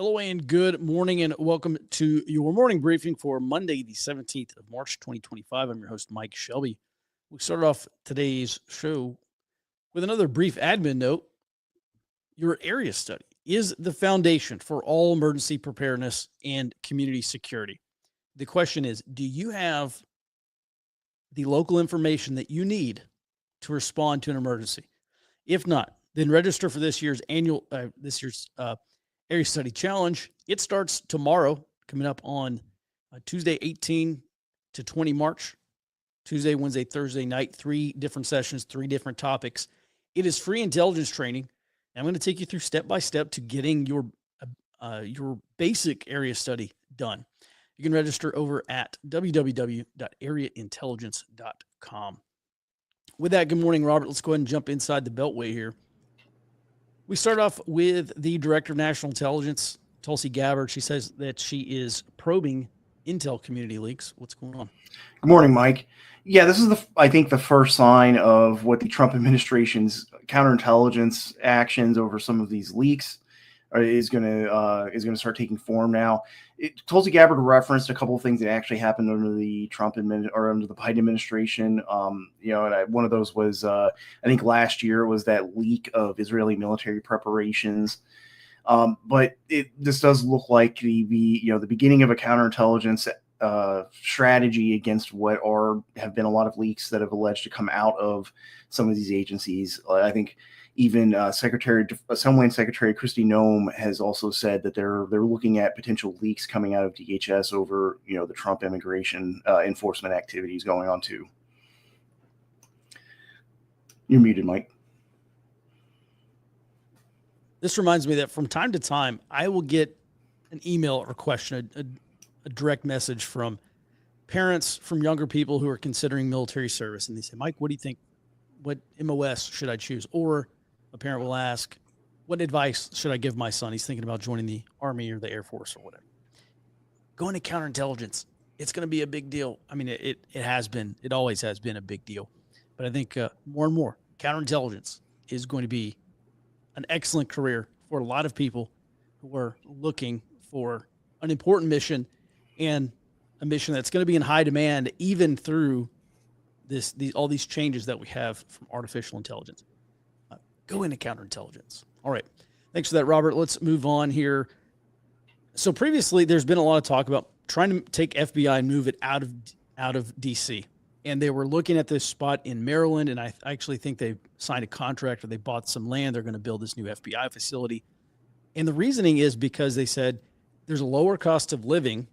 Hello and good morning and welcome to your morning briefing for Monday, the 17th of March, 2025. I'm your host, Mike Shelby. We started off today's show with another brief admin note. Your area study is the foundation for all emergency preparedness and community security. The question is, do you have the local information that you need to respond to an emergency? If not, then register for this year's Area Study Challenge. It starts tomorrow, coming up on Tuesday, 18 to 20 March. Tuesday, Wednesday, Thursday night, 3 different sessions, 3 different topics. It is free intelligence training. And I'm going to take you through step by step to getting your basic area study done. You can register over at www.areaintelligence.com. With that, good morning, Robert. Let's go ahead and jump inside the Beltway here. We start off with the Director of National Intelligence, Tulsi Gabbard. She says that she is probing intel community leaks. What's going on? Good morning, Mike. Yeah, this is I think the first sign of what the Trump administration's counterintelligence actions over some of these leaks is going to start taking form now. Tulsi Gabbard referenced a couple of things that actually happened under the under the Biden administration. And one of those was I think last year was that leak of Israeli military preparations. But this does look like the beginning of a counterintelligence strategy against what have been a lot of leaks that have alleged to come out of some of these agencies. I think even Homeland Secretary Kristi Noem has also said that they're looking at potential leaks coming out of DHS over the Trump immigration enforcement activities going on too. You're muted, Mike. This reminds me that from time to time, I will get an email or question, a direct message from parents, from younger people who are considering military service. And they say, Mike, what do you think? What MOS should I choose? Or a parent will ask, what advice should I give my son? He's thinking about joining the Army or the Air Force or whatever. Going to counterintelligence, it's going to be a big deal. I mean, it has been. It always has been a big deal. But I think more and more, counterintelligence is going to be an excellent career for a lot of people who are looking for an important mission and a mission that's going to be in high demand even through all these changes that we have from artificial intelligence. Go into counterintelligence. All right. Thanks for that, Robert. Let's move on here. So previously, there's been a lot of talk about trying to take FBI and move it out of D.C. And they were looking at this spot in Maryland, and I actually think they signed a contract or they bought some land. They're going to build this new FBI facility. And the reasoning is because they said there's a lower cost of living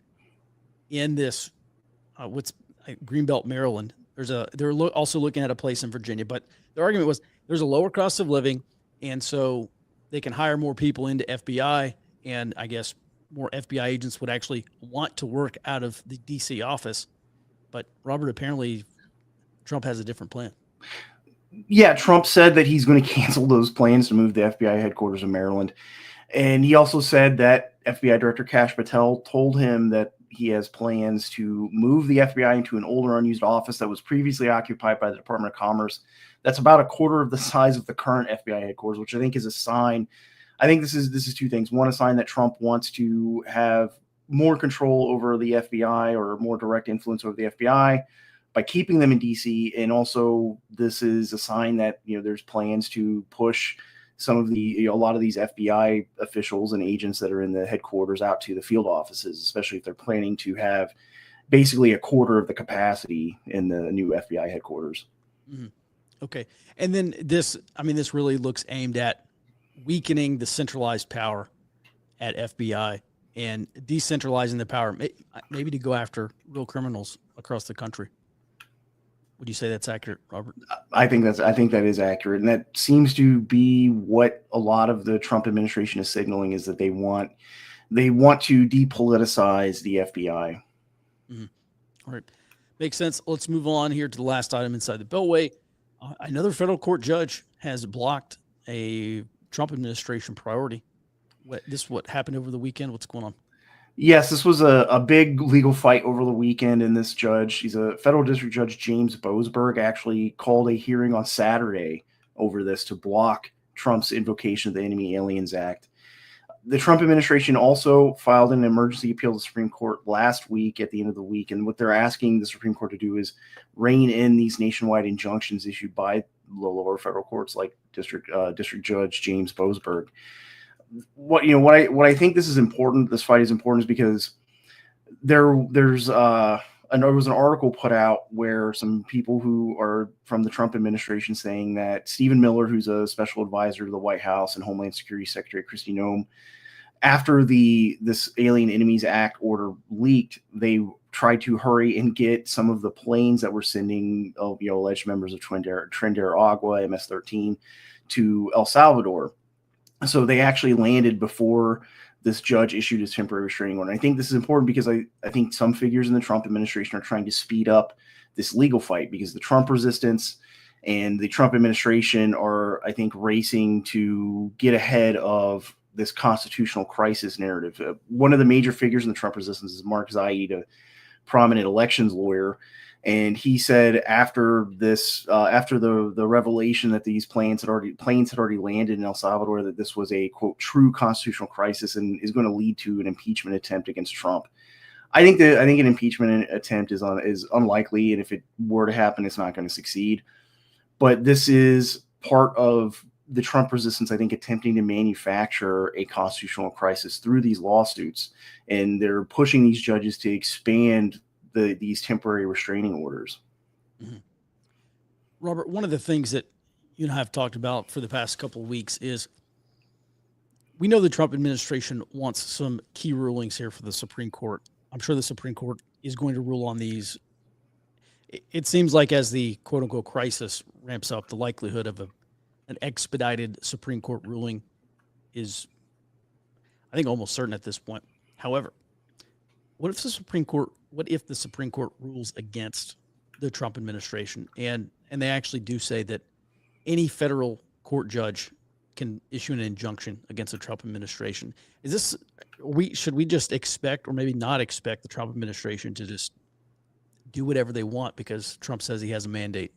in this, Greenbelt, Maryland. They're also looking at a place in Virginia, but their argument was there's a lower cost of living, and so they can hire more people into FBI, and I guess more FBI agents would actually want to work out of the D.C. office. But Robert, apparently Trump has a different plan. Yeah, Trump said that he's going to cancel those plans to move the FBI headquarters in Maryland. And he also said that FBI Director Kash Patel told him that he has plans to move the FBI into an older unused office that was previously occupied by the Department of Commerce. That's about a quarter of the size of the current FBI headquarters, which I think is a sign. I think this is two things. One, a sign that Trump wants to have more control over the FBI or more direct influence over the FBI by keeping them in DC. And also this is a sign that, there's plans to push some of a lot of these FBI officials and agents that are in the headquarters out to the field offices, especially if they're planning to have basically a quarter of the capacity in the new FBI headquarters. Mm-hmm. Okay. And then this really looks aimed at weakening the centralized power at FBI and decentralizing the power, maybe to go after real criminals across the country. Would you say that's accurate, Robert? I think that is accurate. And that seems to be what a lot of the Trump administration is signaling, is that they want to depoliticize the FBI. Mm-hmm. All right. Makes sense. Let's move on here to the last item inside the Beltway. Another federal court judge has blocked a Trump administration priority. What happened over the weekend? What's going on? Yes, this was a big legal fight over the weekend, and this judge, he's a federal district judge, James Boasberg, actually called a hearing on Saturday over this to block Trump's invocation of the Enemy Aliens Act. The Trump administration also filed an emergency appeal to the Supreme Court last week at the end of the week. And what they're asking the Supreme Court to do is rein in these nationwide injunctions issued by the lower federal courts like District Judge James Boasberg. What I think this is important, this fight is important, is because there was an article put out where some people who are from the Trump administration saying that Stephen Miller, who's a special advisor to the White House, and Homeland Security Secretary Kristi Noem, after this Alien Enemies Act order leaked, they tried to hurry and get some of the planes that were sending alleged members of Tren Agua, MS-13, to El Salvador. So they actually landed before this judge issued his temporary restraining order. And I think this is important because I think some figures in the Trump administration are trying to speed up this legal fight, because the Trump resistance and the Trump administration are, I think, racing to get ahead of this constitutional crisis narrative. One of the major figures in the Trump resistance is Mark Zaid, a prominent elections lawyer. And he said after the revelation that these planes had already landed in El Salvador, that this was a, quote, true constitutional crisis and is going to lead to an impeachment attempt against Trump. I think an impeachment attempt is unlikely, and if it were to happen, it's not going to succeed. But this is part of the Trump resistance, I think, attempting to manufacture a constitutional crisis through these lawsuits, and they're pushing these judges to expand these temporary restraining orders. Mm-hmm. Robert, one of the things that you and I have talked about for the past couple of weeks is we know the Trump administration wants some key rulings here for the Supreme Court. I'm sure the Supreme Court is going to rule on these. It seems like as the quote unquote crisis ramps up, the likelihood of an expedited Supreme Court ruling is, I think, almost certain at this point. However, what if the Supreme Court rules against the Trump administration, and they actually do say that any federal court judge can issue an injunction against the Trump administration? Should we just expect, or maybe not expect, the Trump administration to just do whatever they want because Trump says he has a mandate?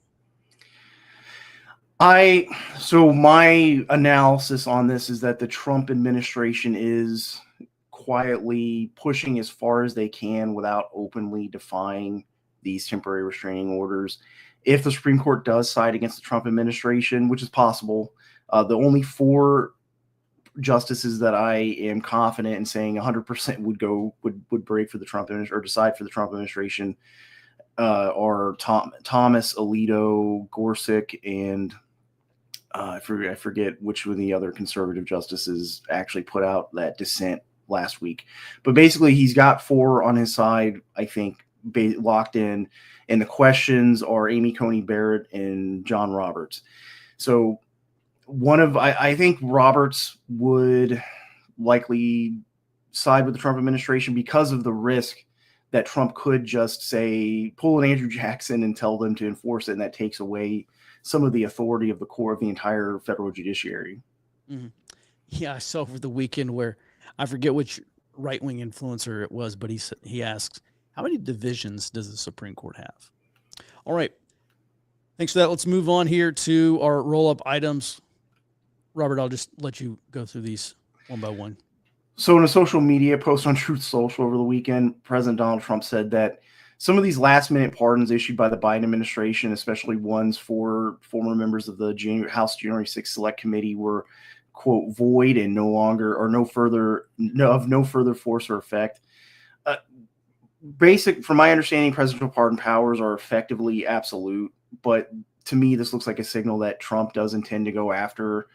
So my analysis on this is that the Trump administration is quietly pushing as far as they can without openly defying these temporary restraining orders. If the Supreme Court does side against the Trump administration, which is possible, the only 4 justices that I am confident in saying 100% would break for the Trump or decide for the Trump administration are Thomas, Alito, Gorsuch, and I forget which one of the other conservative justices actually put out that dissent last week. But basically, he's got 4 on his side, I think, locked in. And the questions are Amy Coney Barrett and John Roberts. So I think Roberts would likely side with the Trump administration because of the risk that Trump could just say, pull an Andrew Jackson and tell them to enforce it. And that takes away some of the authority of the core of the entire federal judiciary. Mm-hmm. Yeah, I saw over the weekend where I forget which right-wing influencer it was, but he asks, how many divisions does the Supreme Court have? All right. Thanks for that. Let's move on here to our roll-up items. Robert, I'll just let you go through these one by one. So in a social media post on Truth Social over the weekend, President Donald Trump said that some of these last-minute pardons issued by the Biden administration, especially ones for former members of the House January 6th Select Committee, were, quote, void and of no further force or effect. From my understanding, presidential pardon powers are effectively absolute, but to me, this looks like a signal that Trump does intend to go after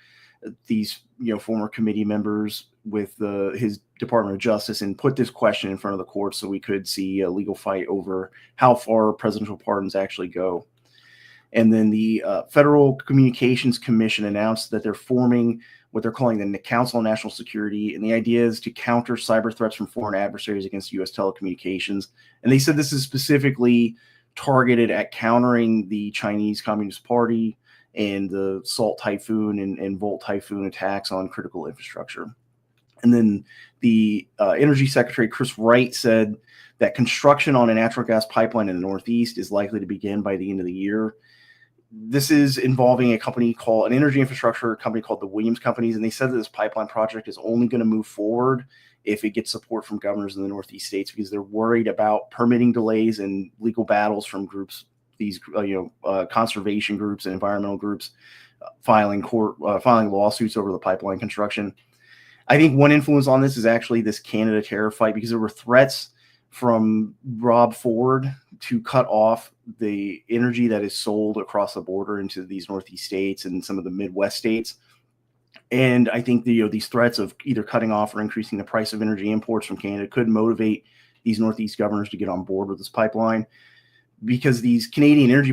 these, former committee members with his Department of Justice and put this question in front of the court so we could see a legal fight over how far presidential pardons actually go. And then the Federal Communications Commission announced that they're forming what they're calling the Council on National Security. And the idea is to counter cyber threats from foreign adversaries against U.S. telecommunications. And they said this is specifically targeted at countering the Chinese Communist Party and the Salt Typhoon and Volt Typhoon attacks on critical infrastructure. And then the Energy Secretary, Chris Wright, said that construction on a natural gas pipeline in the Northeast is likely to begin by the end of the year. this is involving an energy infrastructure company called the Williams Companies, and they said that this pipeline project is only going to move forward if it gets support from governors in the Northeast states, because they're worried about permitting delays and legal battles from groups, these conservation groups and environmental groups filing lawsuits over the pipeline construction. I think one influence on this is actually this Canada tariff fight, because there were threats from Rob Ford to cut off the energy that is sold across the border into these Northeast states and some of the Midwest states. And I think these threats of either cutting off or increasing the price of energy imports from Canada could motivate these Northeast governors to get on board with this pipeline, because these Canadian energy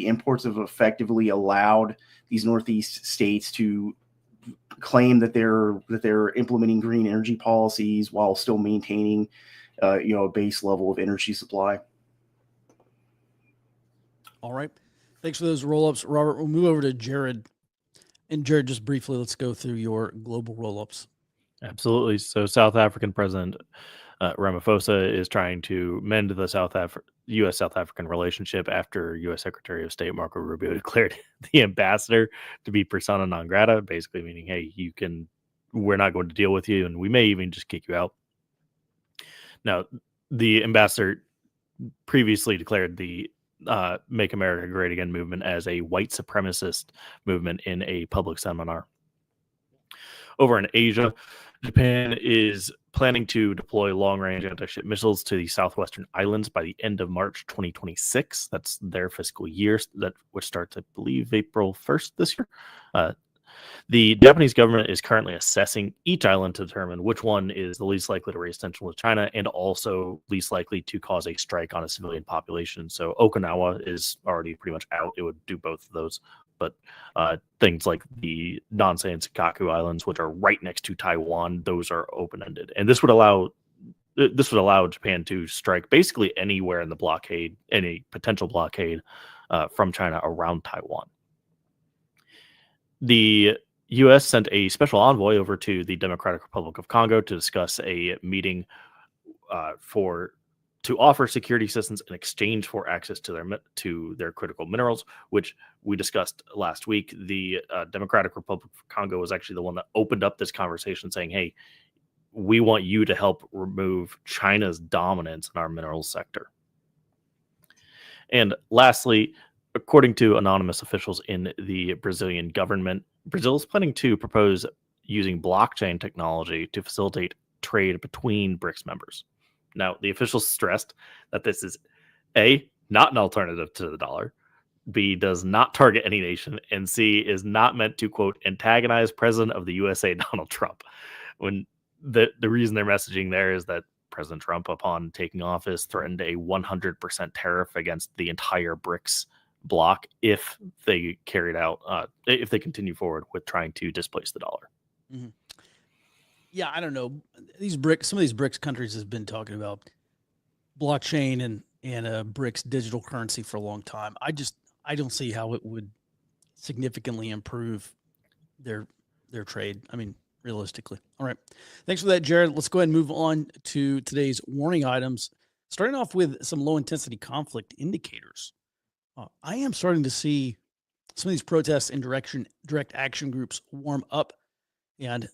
imports have effectively allowed these Northeast states to claim that they're implementing green energy policies while still maintaining a base level of energy supply. All right. Thanks for those roll-ups, Robert. We'll move over to Jared. And Jared, just briefly, let's go through your global roll-ups. Absolutely. So South African President Ramaphosa is trying to mend the U.S.-South African relationship after U.S. Secretary of State Marco Rubio declared the ambassador to be persona non grata, basically meaning, hey, we're not going to deal with you, and we may even just kick you out. Now, the ambassador previously declared the Make America Great Again movement as a white supremacist movement in a public seminar. Over in Asia, Japan is planning to deploy long-range anti-ship missiles to the southwestern islands by the end of March 2026. That's their fiscal year, which starts, I believe, April 1st this year. The Japanese government is currently assessing each island to determine which one is the least likely to raise tension with China and also least likely to cause a strike on a civilian population. So Okinawa is already pretty much out. It would do both of those. But things like the Nansei and Senkaku Islands, which are right next to Taiwan, those are open-ended. And this would allow Japan to strike basically anywhere in the blockade, any potential blockade from China around Taiwan. The U.S. sent a special envoy over to the Democratic Republic of Congo to discuss a meeting to offer security assistance in exchange for access to their critical minerals, which we discussed last week. The Democratic Republic of Congo was actually the one that opened up this conversation, saying, hey, we want you to help remove China's dominance in our minerals sector. And lastly, according to anonymous officials in the Brazilian government, Brazil is planning to propose using blockchain technology to facilitate trade between BRICS members. Now, the officials stressed that this is A, not an alternative to the dollar, B, does not target any nation, and C, is not meant to, quote, antagonize President of the USA, Donald Trump. When the reason they're messaging there is that President Trump, upon taking office, threatened a 100% tariff against the entire BRICS bloc if they if they continue forward with trying to displace the dollar. Mm-hmm. Yeah, I don't know. Some of these BRICS countries have been talking about blockchain and BRICS digital currency for a long time. I don't see how it would significantly improve their trade. I mean, realistically. All right. Thanks for that, Jared. Let's go ahead and move on to today's warning items. Starting off with some low intensity conflict indicators. I am starting to see some of these protests and direct action groups warm up, and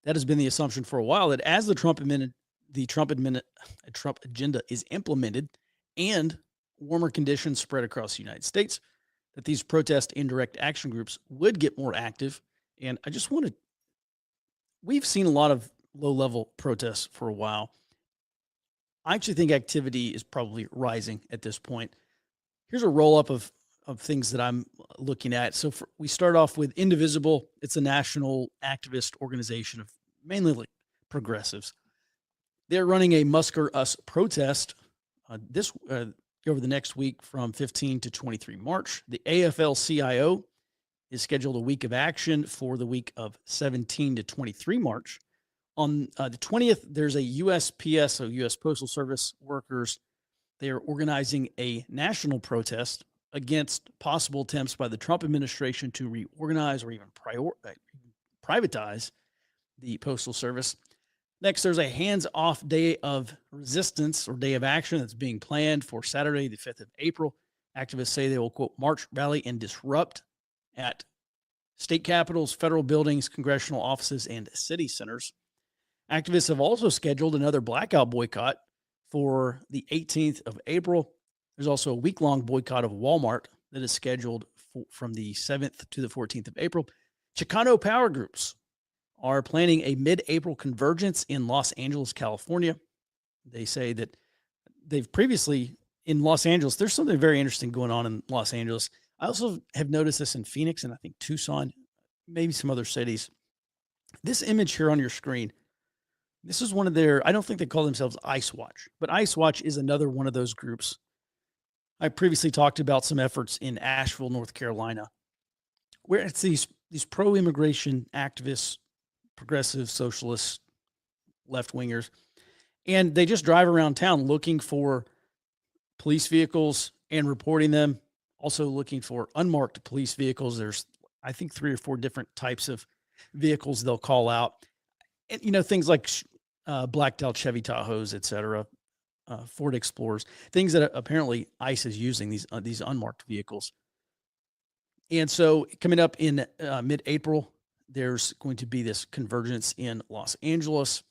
that has been the assumption for a while, that as the Trump agenda is implemented and warmer conditions spread across the United States, that these protest and direct action groups would get more active. And I just we've seen a lot of low-level protests for a while. I actually think activity is probably rising at this point. Here's a roll-up of things that I'm looking at. So we start off with Indivisible. It's a national activist organization of mainly like progressives. They're running a Musker Us protest over the next week from 15 to 23 March. The AFL-CIO is scheduled a week of action for the week of 17 to 23 March. On the 20th, there's a USPS, so U.S. Postal Service workers. They are organizing a national protest against possible attempts by the Trump administration to reorganize or even privatize the Postal Service. Next, there's a hands-off day of resistance or day of action that's being planned for Saturday, the 5th of April. Activists say they will, quote, march, rally, and disrupt at state capitals, federal buildings, congressional offices, and city centers. Activists have also scheduled another blackout boycott for the 18th of April. There's also a week-long boycott of Walmart that is scheduled from the 7th to the 14th of April. Chicano power groups are planning a mid-April convergence in Los Angeles, California. They say that they've previously in Los Angeles, there's something very interesting going on in Los Angeles. I also have noticed this in Phoenix and I think Tucson, maybe some other cities. This image here on your screen, this is one of their, I don't think they call themselves Ice Watch, but Ice Watch is another one of those groups. I previously talked about some efforts in Asheville, North Carolina, where it's these pro-immigration activists, progressive socialists, left-wingers, and they just drive around town looking for police vehicles and reporting them, also looking for unmarked police vehicles. There's, I think, 3 or 4 different types of vehicles they'll call out. And, you know, things like blacked-out Chevy Tahoes, et cetera, Ford Explorers, things that apparently ICE is using, these unmarked vehicles. And so coming up in mid-April, there's going to be this convergence in Los Angeles.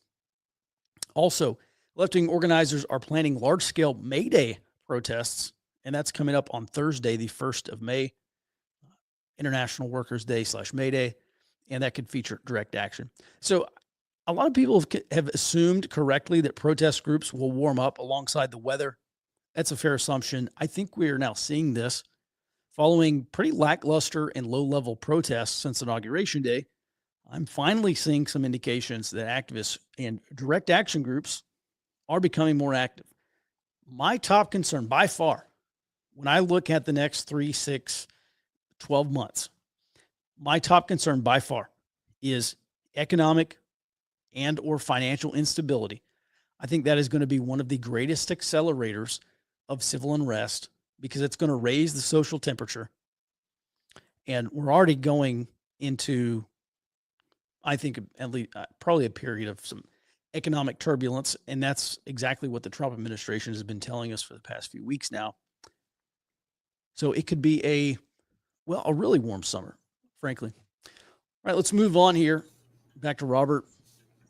Also, left-wing organizers are planning large-scale May Day protests, and that's coming up on Thursday, the 1st of May, International Workers' Day / May Day, and that could feature direct action. So a lot of people have assumed correctly that protest groups will warm up alongside the weather. That's a fair assumption. I think we are now seeing this following pretty lackluster and low-level protests since Inauguration Day. I'm finally seeing some indications that activists and direct action groups are becoming more active. My top concern by far, when I look at the next 3, 6, 12 months, my top concern by far is economic and or financial instability. I think that is going to be one of the greatest accelerators of civil unrest because it's going to raise the social temperature. And we're already going into, I think, at least probably a period of some economic turbulence. And that's exactly what the Trump administration has been telling us for the past few weeks now. So it could be a really warm summer, frankly. All right, let's move on here. Back to Robert.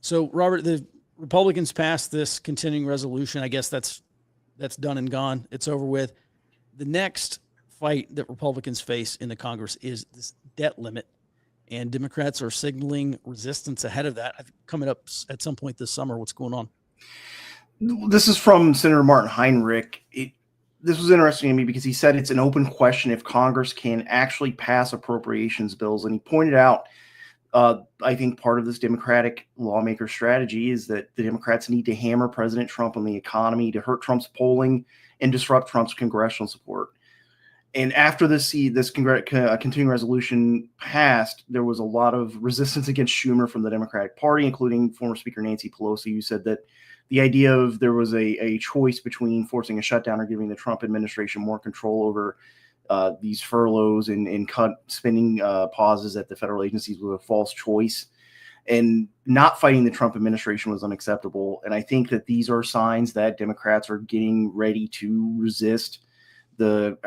So, Robert, the Republicans passed this continuing resolution. I guess that's done and gone. It's over with. The next fight that Republicans face in the Congress is this debt limit, and Democrats are signaling resistance ahead of that. Coming up at some point this summer. What's going on? This is from Senator Martin Heinrich. This was interesting to me because he said it's an open question if Congress can actually pass appropriations bills, and he pointed out I think part of this Democratic lawmaker strategy is that the Democrats need to hammer President Trump on the economy to hurt Trump's polling and disrupt Trump's congressional support. And after this continuing resolution passed, there was a lot of resistance against Schumer from the Democratic Party, including former Speaker Nancy Pelosi, who said that the idea of there was a choice between forcing a shutdown or giving the Trump administration more control over these furloughs and cut spending pauses at the federal agencies was a false choice, and not fighting the Trump administration was unacceptable. And I think that these are signs that Democrats are getting ready to resist the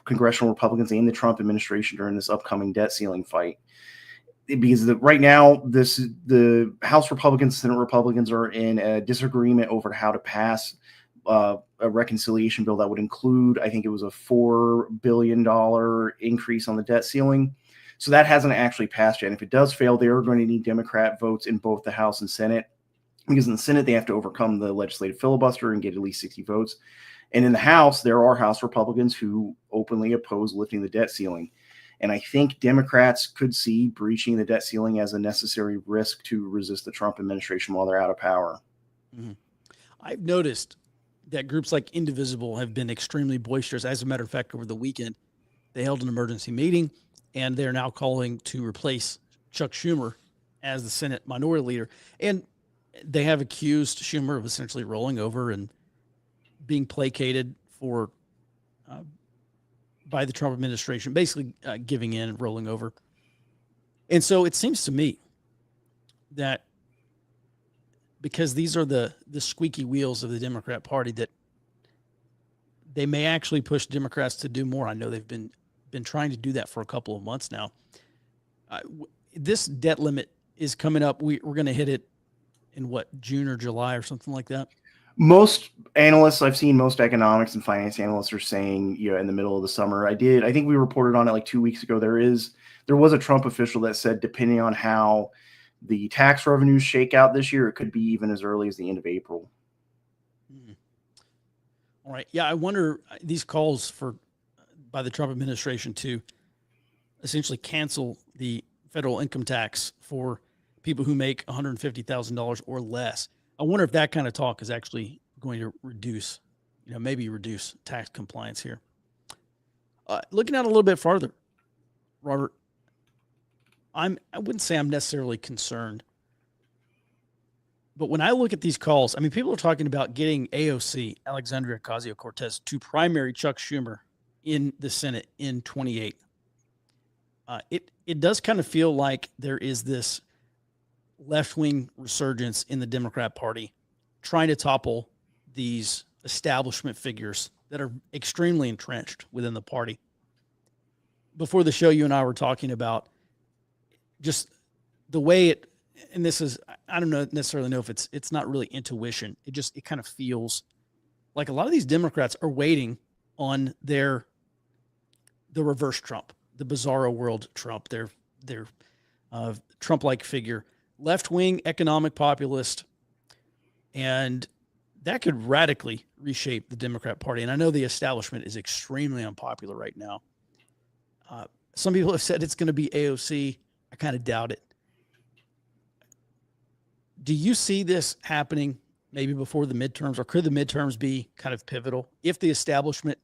congressional Republicans and the Trump administration during this upcoming debt ceiling fight. Because right now, the House Republicans, Senate Republicans are in a disagreement over how to pass a reconciliation bill that would include, I think it was a $4 billion increase on the debt ceiling. So that hasn't actually passed yet. And if it does fail, they are going to need Democrat votes in both the House and Senate, because in the Senate, they have to overcome the legislative filibuster and get at least 60 votes. And in the House, there are House Republicans who openly oppose lifting the debt ceiling. And I think Democrats could see breaching the debt ceiling as a necessary risk to resist the Trump administration while they're out of power. Mm-hmm. I've noticed that groups like Indivisible have been extremely boisterous. As a matter of fact, over the weekend, they held an emergency meeting, and they're now calling to replace Chuck Schumer as the Senate minority leader. And they have accused Schumer of essentially rolling over and being placated by the Trump administration, basically giving in and rolling over. And so it seems to me that because these are the squeaky wheels of the Democrat Party, that they may actually push Democrats to do more. I know they've been trying to do that for a couple of months now. This debt limit is coming up. We're going to hit it in what, June or July or something like that? Most analysts I've seen, most economics and finance analysts are saying, in the middle of the summer. I think we reported on it like 2 weeks ago. There was a Trump official that said, depending on how the tax revenues shake out this year, it could be even as early as the end of April. All right. Yeah. I wonder these calls by the Trump administration to essentially cancel the federal income tax for people who make $150,000 or less. I wonder if that kind of talk is actually going to reduce, maybe reduce tax compliance here. Looking out a little bit farther, Robert, I wouldn't say I'm necessarily concerned, but when I look at these calls, I mean, people are talking about getting AOC, Alexandria Ocasio-Cortez, to primary Chuck Schumer in the Senate in 28. It does kind of feel like there is this left-wing resurgence in the Democrat Party trying to topple these establishment figures that are extremely entrenched within the party. Before the show, you and I were talking about just the way and this is, I don't necessarily know if it's not really intuition. It kind of feels like a lot of these Democrats are waiting on the reverse Trump, the bizarro world Trump, their Trump-like figure, left-wing economic populist, and that could radically reshape the Democrat Party. And I know the establishment is extremely unpopular right now. Some people have said it's going to be AOC. I kind of doubt it. Do you see this happening maybe before the midterms, or could the midterms be kind of pivotal if the establishment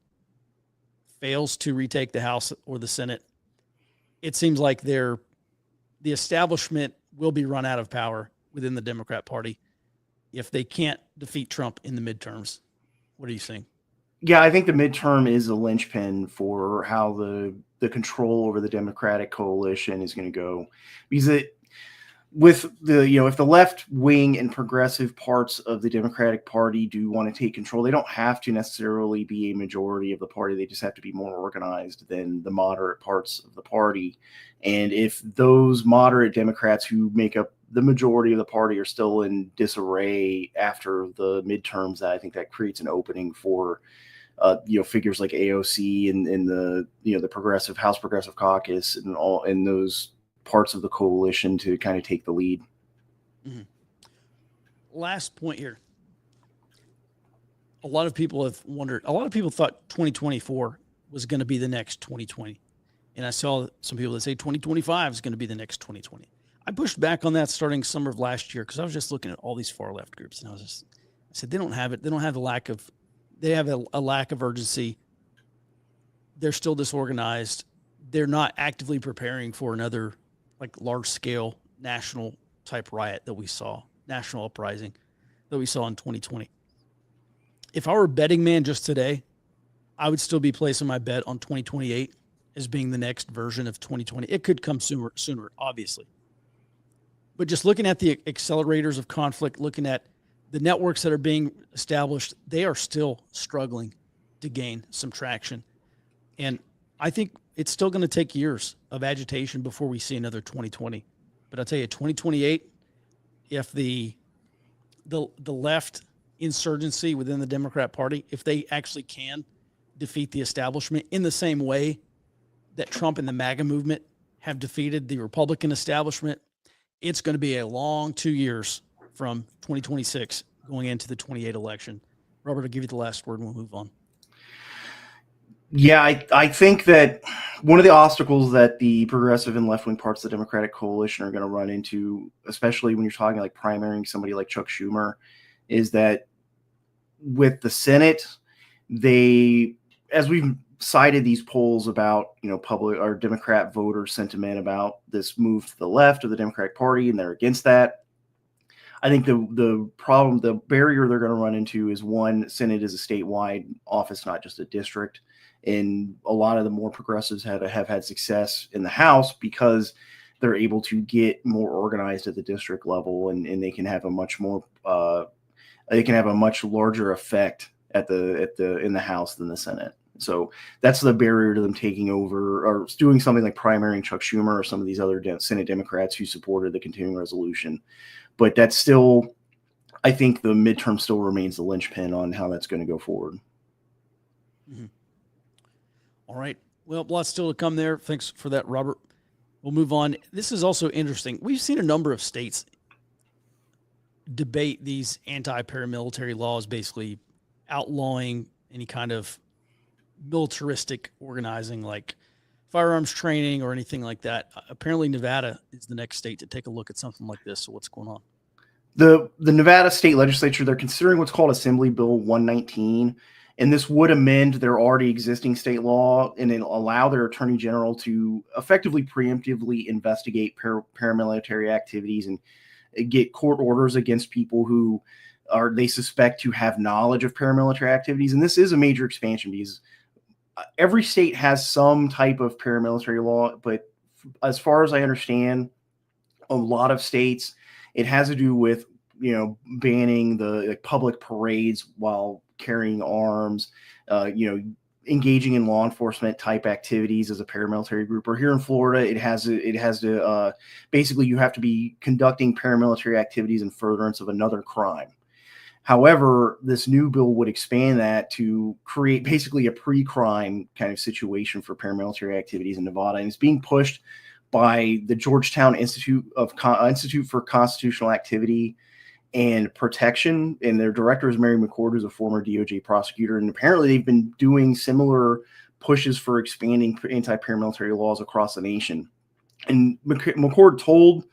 fails to retake the House or the Senate? It seems like the establishment will be run out of power within the Democrat Party if they can't defeat Trump in the midterms. What are you saying? Yeah, I think the midterm is a linchpin for how the control over the Democratic coalition is going to go, because with if the left wing and progressive parts of the Democratic Party do want to take control, they don't have to necessarily be a majority of the party. They just have to be more organized than the moderate parts of the party. And if those moderate Democrats who make up the majority of the party are still in disarray after the midterms, I think that creates an opening for figures like AOC and the progressive House Progressive Caucus and those parts of the coalition to kind of take the lead. Mm-hmm. Last point here. A lot of people have wondered, a lot of people thought 2024 was going to be the next 2020. And I saw some people that say 2025 is going to be the next 2020. I pushed back on that starting summer of last year because I was just looking at all these far left groups, and I said, they don't have it. They don't have they have a lack of urgency. They're still disorganized. They're not actively preparing for another large scale national type riot that we saw, national uprising that we saw in 2020. If I were a betting man just today, I would still be placing my bet on 2028 as being the next version of 2020. It could come sooner, obviously. But just looking at the accelerators of conflict, looking at the networks that are being established, they are still struggling to gain some traction. And I think it's still going to take years of agitation before we see another 2020. But I'll tell you, 2028, if the left insurgency within the Democrat Party, if they actually can defeat the establishment in the same way that Trump and the MAGA movement have defeated the Republican establishment, it's going to be a long 2 years from 2026 going into the 28 election. Robert, I'll give you the last word and we'll move on. Yeah, I think that one of the obstacles that the progressive and left-wing parts of the Democratic coalition are going to run into, especially when you're talking like primarying somebody like Chuck Schumer, is that with the Senate, as we've cited these polls about, public or Democrat voter sentiment about this move to the left of the Democratic Party, and they're against that. I think the barrier they're going to run into is, one, Senate is a statewide office, not just a district. And a lot of the more progressives have had success in the House because they're able to get more organized at the district level, and they can have a much larger effect in the House than the Senate. So that's the barrier to them taking over or doing something like primarying Chuck Schumer or some of these other Senate Democrats who supported the continuing resolution. But that's still, I think the midterm still remains the linchpin on how that's going to go forward. Mm-hmm. All right. Well, lots still to come there. Thanks for that, Robert. We'll move on. This is also interesting. We've seen a number of states debate these anti-paramilitary laws, basically outlawing any kind of militaristic organizing like firearms training or anything like that. Apparently Nevada is the next state to take a look at something like this. So what's going on? The Nevada state legislature, they're considering what's called Assembly Bill 119, and this would amend their already existing state law and allow their attorney general to effectively preemptively investigate paramilitary activities and get court orders against people who they suspect to have knowledge of paramilitary activities. And this is a major expansion because every state has some type of paramilitary law, but as far as I understand, a lot of states, it has to do with, banning the public parades while carrying arms, engaging in law enforcement type activities as a paramilitary group. Or here in Florida, it has to basically you have to be conducting paramilitary activities in furtherance of another crime. However, this new bill would expand that to create basically a pre-crime kind of situation for paramilitary activities in Nevada, and it's being pushed by the Georgetown Institute for Constitutional Activity and Protection, and their director is Mary McCord, who's a former DOJ prosecutor, and apparently they've been doing similar pushes for expanding anti-paramilitary laws across the nation. And McCord told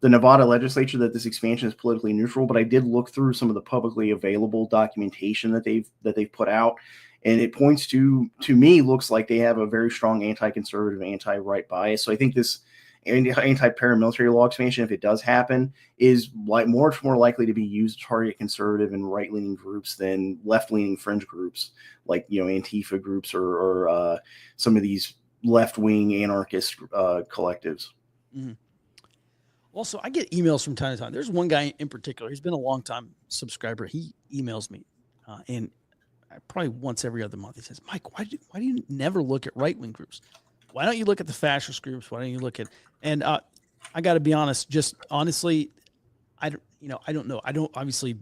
the Nevada legislature that this expansion is politically neutral, but I did look through some of the publicly available documentation that they've put out, and it points to me looks like they have a very strong anti-conservative, anti-right bias. So I think this anti-paramilitary law expansion, if it does happen, is much more likely to be used to target conservative and right-leaning groups than left-leaning fringe groups like Antifa groups or some of these left-wing anarchist collectives. Mm-hmm. Also, I get emails from time to time. There's one guy in particular. He's been a long-time subscriber. He emails me, and probably once every other month. He says, "Mike, why do you never look at right-wing groups? Why don't you look at the fascist groups? Why don't you look at?" And I got to be honest. Just honestly, I don't know. I don't obviously.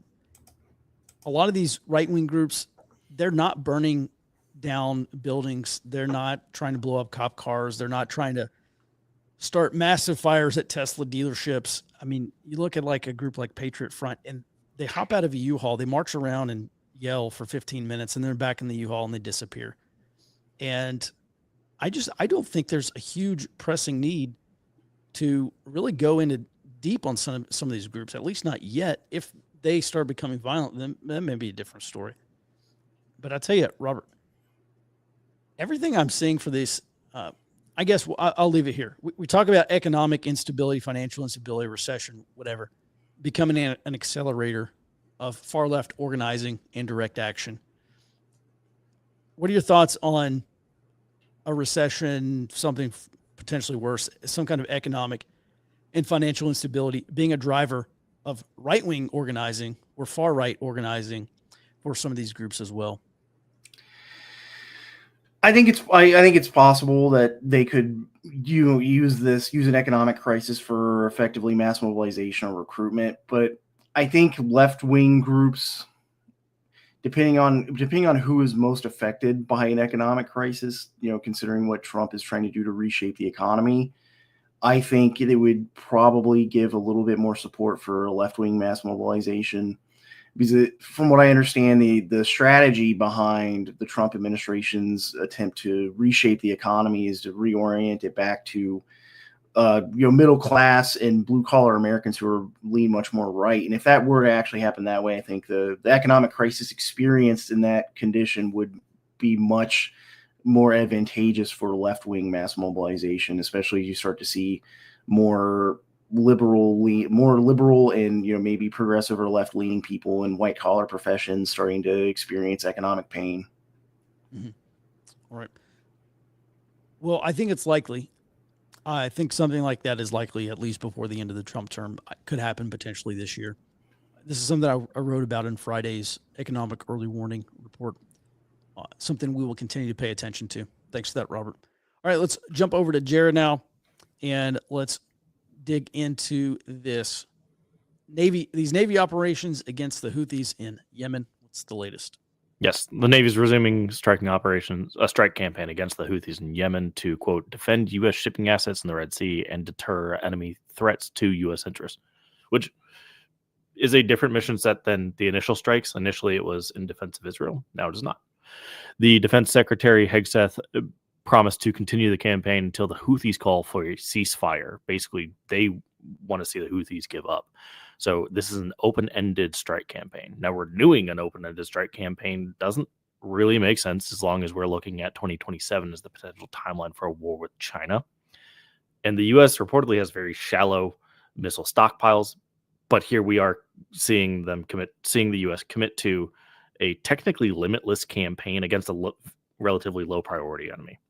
A lot of these right-wing groups, they're not burning down buildings. They're not trying to blow up cop cars. They're not trying to start massive fires at Tesla dealerships. I mean, you look at like a group like Patriot Front, and they hop out of a U-Haul, they march around and yell for 15 minutes, and they're back in the U-Haul and they disappear. And I don't think there's a huge pressing need to really go into deep on some of these groups, at least not yet. If they start becoming violent, then that may be a different story. But I tell you, Robert, everything I'm seeing for this, I guess I'll leave it here. We talk about economic instability, financial instability, recession, whatever, becoming an accelerator of far left organizing and direct action. What are your thoughts on a recession, something potentially worse, some kind of economic and financial instability being a driver of right-wing organizing or far-right organizing for some of these groups as well? I think it's possible that they could use an economic crisis for effectively mass mobilization or recruitment. But I think left-wing groups, depending on who is most affected by an economic crisis, considering what Trump is trying to do to reshape the economy, I think it would probably give a little bit more support for left-wing mass mobilization. Because from what I understand, the strategy behind the Trump administration's attempt to reshape the economy is to reorient it back to middle class and blue collar Americans who lean much more right. And if that were to actually happen that way, I think the economic crisis experienced in that condition would be much more advantageous for left-wing mass mobilization, especially as you start to see more liberal and maybe progressive or left-leaning people in white-collar professions starting to experience economic pain. Mm-hmm. All right. Well, I think it's likely. I think something like that is likely, at least before the end of the Trump term. Could happen potentially this year. This is something I wrote about in Friday's economic early warning report. Something we will continue to pay attention to. Thanks for that, Robert. All right, let's jump over to Jared now, and let's dig into this these Navy operations against the Houthis in Yemen. What's the latest? Yes, the Navy is resuming striking operations, a strike campaign against the Houthis in Yemen to, quote, defend U.S. shipping assets in the Red Sea and deter enemy threats to U.S. interests, which is a different mission set than the initial strikes. Initially, it was in defense of Israel. Now it is not. The Defense Secretary, Hegseth, promised to continue the campaign until the Houthis call for a ceasefire. Basically, they want to see the Houthis give up. So this is an open-ended strike campaign. Now, renewing an open-ended strike campaign doesn't really make sense as long as we're looking at 2027 as the potential timeline for a war with China. And the U.S. reportedly has very shallow missile stockpiles, but here we are seeing the U.S. commit to a technically limitless campaign against a relatively low priority enemy.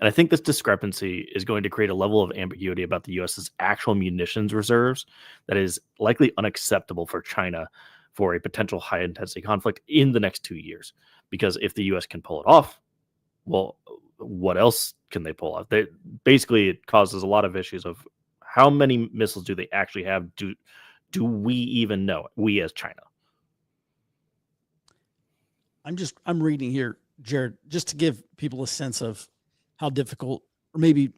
And I think this discrepancy is going to create a level of ambiguity about the U.S.'s actual munitions reserves that is likely unacceptable for China for a potential high-intensity conflict in the next 2 years. Because if the U.S. can pull it off, well, what else can they pull off? Basically, it causes a lot of issues of how many missiles do they actually have? Do we even know? We as China. I'm reading here, Jared, just to give people a sense of how difficult, or maybe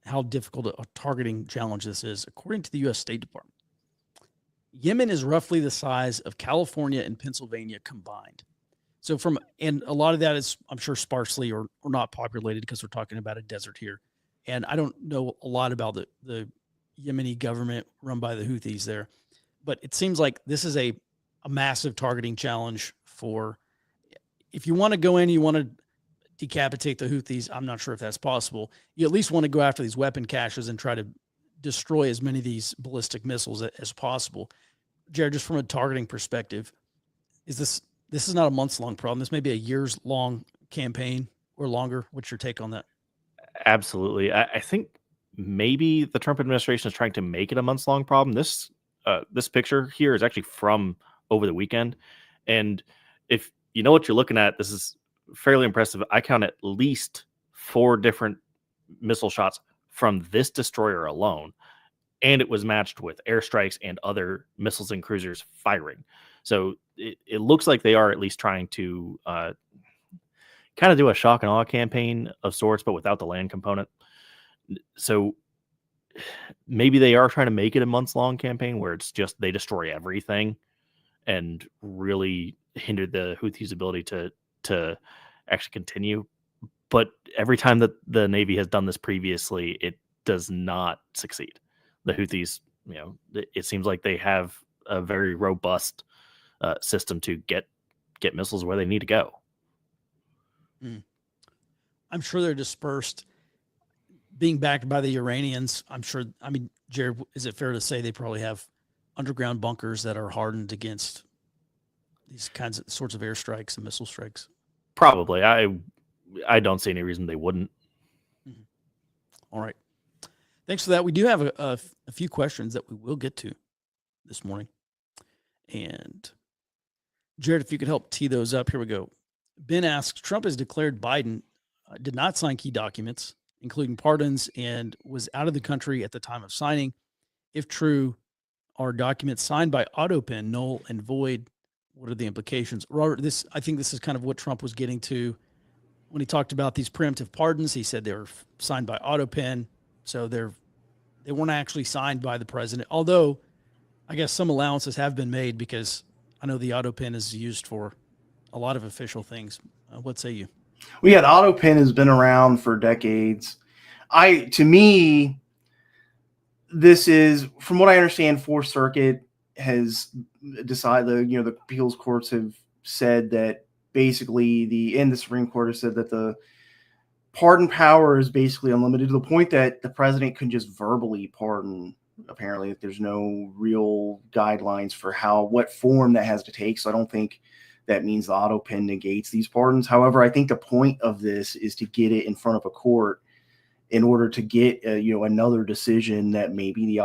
how difficult a targeting challenge this is. According to the U.S. State Department, Yemen is roughly the size of California and Pennsylvania combined. So and a lot of that is, I'm sure, sparsely or not populated because we're talking about a desert here. And I don't know a lot about the Yemeni government run by the Houthis there, but it seems like this is a massive targeting challenge for, if you want to go in, you want to decapitate the Houthis. I'm not sure if that's possible. You at least want to go after these weapon caches and try to destroy as many of these ballistic missiles as possible. Jared, just from a targeting perspective, this is not a months-long problem. This may be a years-long campaign or longer. What's your take on that? Absolutely. I think maybe the Trump administration is trying to make it a months-long problem. This picture here is actually from over the weekend. And if you know what you're looking at, this is fairly impressive. I count at least 4 different missile shots from this destroyer alone. And it was matched with airstrikes and other missiles and cruisers firing. So it looks like they are at least trying to kind of do a shock and awe campaign of sorts, but without the land component. So maybe they are trying to make it a months-long campaign where it's just they destroy everything and really hinder the Houthis' ability to actually continue. But every time that the Navy has done this previously, it does not succeed. The Houthis, it seems like they have a very robust system to get missiles where they need to go. I'm sure they're dispersed, being backed by the Iranians. Jared, is it fair to say they probably have underground bunkers that are hardened against these sorts of airstrikes and missile strikes? Probably. I don't see any reason they wouldn't. Mm-hmm. All right. Thanks for that. We do have a few questions that we will get to this morning. And Jared, if you could help tee those up. Here we go. Ben asks, Trump has declared Biden did not sign key documents, including pardons, and was out of the country at the time of signing. If true, are documents signed by AutoPen null and void? What are the implications? Robert, I think this is kind of what Trump was getting to when he talked about these preemptive pardons. He said they were signed by AutoPen, so they weren't actually signed by the president. Although, I guess some allowances have been made because I know the AutoPen is used for a lot of official things. What say you? Well, yeah, the AutoPen has been around for decades. To me, this is, from what I understand, Fourth Circuit has decided, the appeals courts have said that basically the Supreme Court has said that the pardon power is basically unlimited to the point that the president can just verbally pardon. Apparently, if there's no real guidelines for what form that has to take. So I don't think that means the AutoPen negates these pardons. However, I think the point of this is to get it in front of a court in order to get another decision that maybe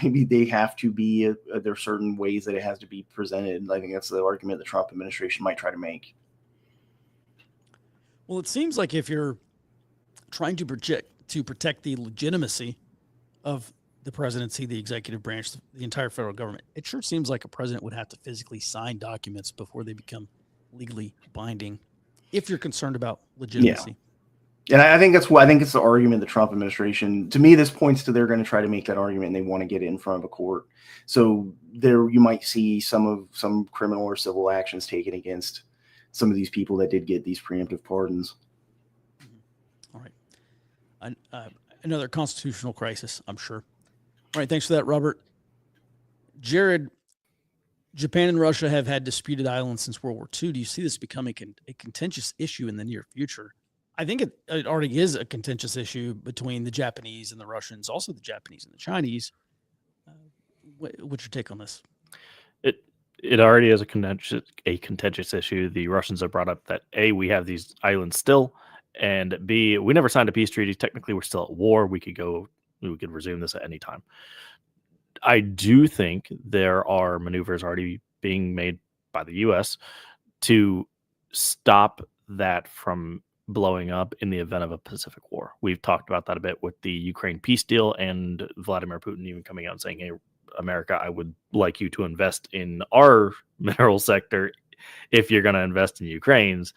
maybe they have to be there are certain ways that it has to be presented. I think that's the argument the Trump administration might try to make. Well, it seems like if you're trying to protect the legitimacy of the presidency, the executive branch, the entire federal government, it sure seems like a president would have to physically sign documents before they become legally binding, if you're concerned about legitimacy. And I think that's why I think it's the argument the Trump administration, to me, this points to they're going to try to make that argument and they want to get it in front of a court. So there you might see some criminal or civil actions taken against some of these people that did get these preemptive pardons. All right. Another constitutional crisis, I'm sure. All right. Thanks for that, Robert. Jared, Japan and Russia have had disputed islands since World War II. Do you see this becoming a contentious issue in the near future? I think it already is a contentious issue between the Japanese and the Russians, also the Japanese and the Chinese. What's your take on this? It already is a contentious issue. The Russians have brought up that A, we have these islands still, and B, we never signed a peace treaty. Technically, we're still at war. We could resume this at any time. I do think there are maneuvers already being made by the U.S. to stop that from blowing up in the event of a Pacific War. We've talked about that a bit with the Ukraine peace deal and Vladimir Putin even coming out and saying, hey, America, I would like you to invest in our mineral sector. If you're going to invest in Ukraine's,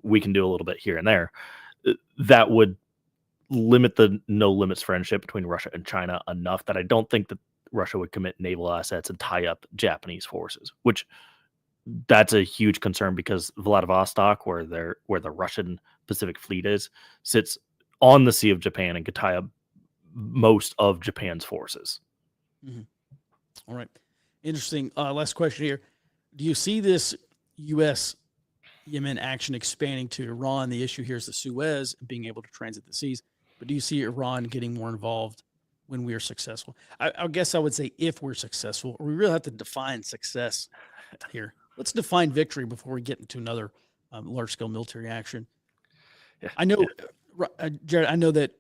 we can do a little bit here and there. That would limit the no limits friendship between Russia and China enough that I don't think that Russia would commit naval assets and tie up Japanese forces, which that's a huge concern because Vladivostok, where the Russian Pacific Fleet is, sits on the Sea of Japan and could tie up most of Japan's forces. Mm-hmm. All right. Interesting. Last question here. Do you see this U.S. Yemen action expanding to Iran? The issue here is the Suez and being able to transit the seas. But do you see Iran getting more involved when we are successful? I guess I would say if we're successful, or we really have to define success here. Let's define victory before we get into another large-scale military action. Yeah. I know, Jared, I know that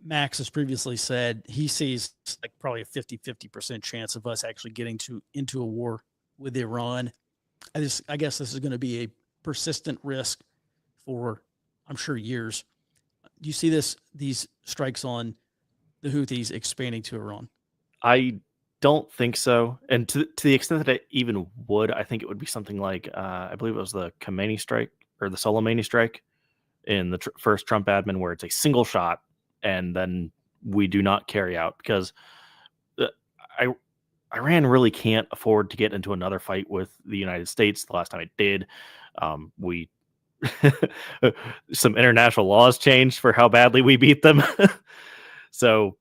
Max has previously said he sees like probably a 50% chance of us actually getting into a war with Iran. I guess this is going to be a persistent risk for, I'm sure, years. Do you see these strikes on the Houthis expanding to Iran? I don't think so. And to the extent that it even would, I think it would be something like, I believe it was the Khamenei strike or the Soleimani strike in the first Trump admin, where it's a single shot and then we do not carry out, because Iran really can't afford to get into another fight with the United States. The last time it did, some international laws changed for how badly we beat them. So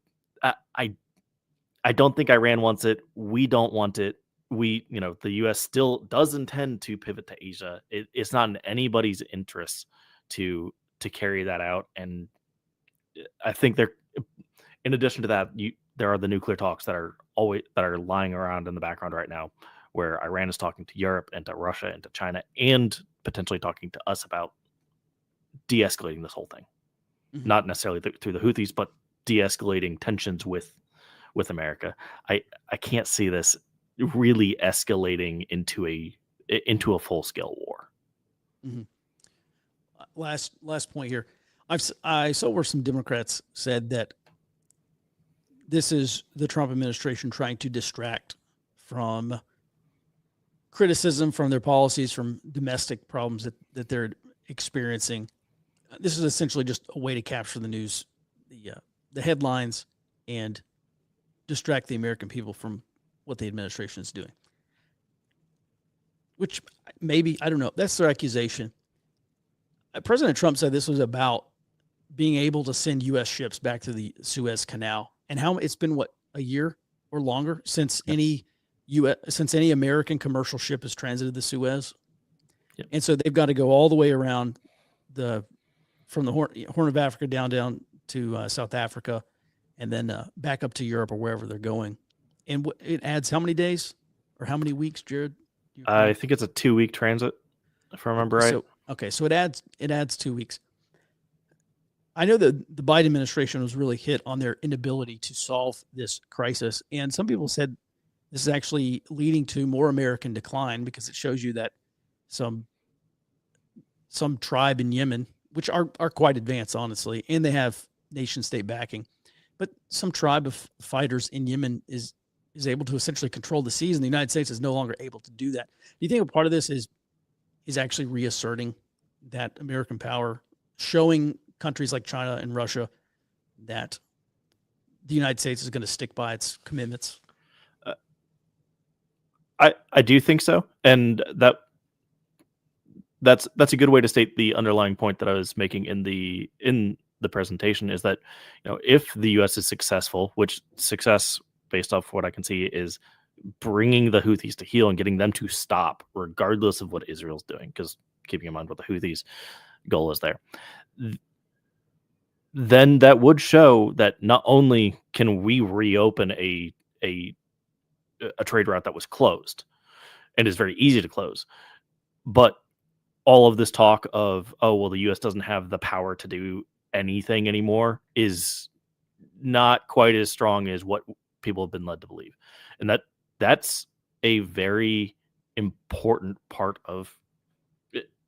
I don't think Iran wants it. We don't want it. The U.S. still does intend to pivot to Asia. It's not in anybody's interest to carry that out. And I think in addition to that, there are the nuclear talks that are lying around in the background right now, where Iran is talking to Europe and to Russia and to China and potentially talking to us about de-escalating this whole thing. Mm-hmm. Not necessarily through the Houthis, but de-escalating tensions with America. I can't see this really escalating into a full-scale war. Mm-hmm. Last point here. I saw where some Democrats said that this is the Trump administration trying to distract from criticism, from their policies, from domestic problems that they're experiencing. This is essentially just a way to capture the news, the headlines, and distract the American people from what the administration is doing. Which maybe, I don't know, that's their accusation. President Trump said this was about being able to send U.S. ships back to the Suez Canal, and how it's been a year or longer since any American commercial ship has transited the Suez. Yep. And so they've got to go all the way around from the Horn of Africa down to South Africa, and then back up to Europe or wherever they're going. And it adds how many days or how many weeks, Jared? I think it's a 2-week transit, if I remember right. So it adds 2 weeks. I know that the Biden administration was really hit on their inability to solve this crisis. And some people said this is actually leading to more American decline because it shows you that some tribe in Yemen, which are quite advanced, honestly, and they have nation state backing, but some tribe of fighters in Yemen is able to essentially control the seas, and the United States is no longer able to do that. Do you think a part of this is actually reasserting that American power, showing countries like China and Russia that the United States is going to stick by its commitments? I do think so, and that's a good way to state the underlying point that I was making in the presentation, is that, you know, if the U.S. is successful, which success based off what I can see is bringing the Houthis to heel and getting them to stop regardless of what Israel's doing, because keeping in mind what the Houthis goal is there, then that would show that not only can we reopen a trade route that was closed and is very easy to close, but all of this talk of, oh, well, the U.S. doesn't have the power to do anything anymore is not quite as strong as what people have been led to believe. And that's a very important part of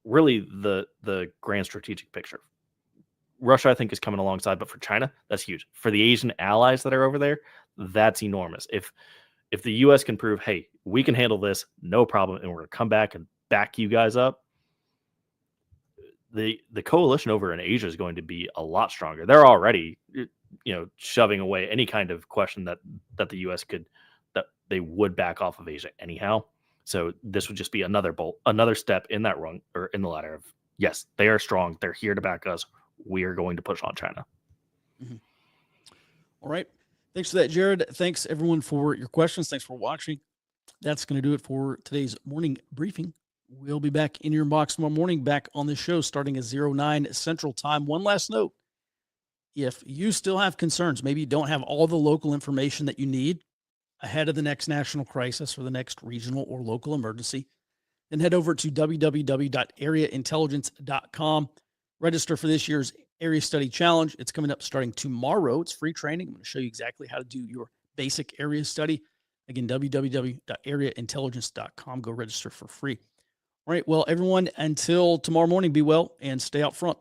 really the grand strategic picture. Russia, I think, is coming alongside, but for China, that's huge. For the Asian allies that are over there, that's enormous. If the U.S. can prove, hey, we can handle this, no problem, and we're going to come back and back you guys up, the coalition over in Asia is going to be a lot stronger. They're already, shoving away any kind of question that the U.S. that they would back off of Asia anyhow. So this would just be another step in that rung, or in the ladder of, yes, they are strong. They're here to back us. We are going to push on China. Mm-hmm. All right. Thanks for that, Jared. Thanks, everyone, for your questions. Thanks for watching. That's going to do it for today's morning briefing. We'll be back in your inbox tomorrow morning, back on the show starting at 09 Central Time. One last note. If you still have concerns, maybe you don't have all the local information that you need ahead of the next national crisis or the next regional or local emergency, then head over to www.areaintelligence.com. Register for this year's Area Study Challenge. It's coming up starting tomorrow. It's free training. I'm going to show you exactly how to do your basic area study. Again, www.areaintelligence.com. Go register for free. All right. Well, everyone, until tomorrow morning, be well and stay out front.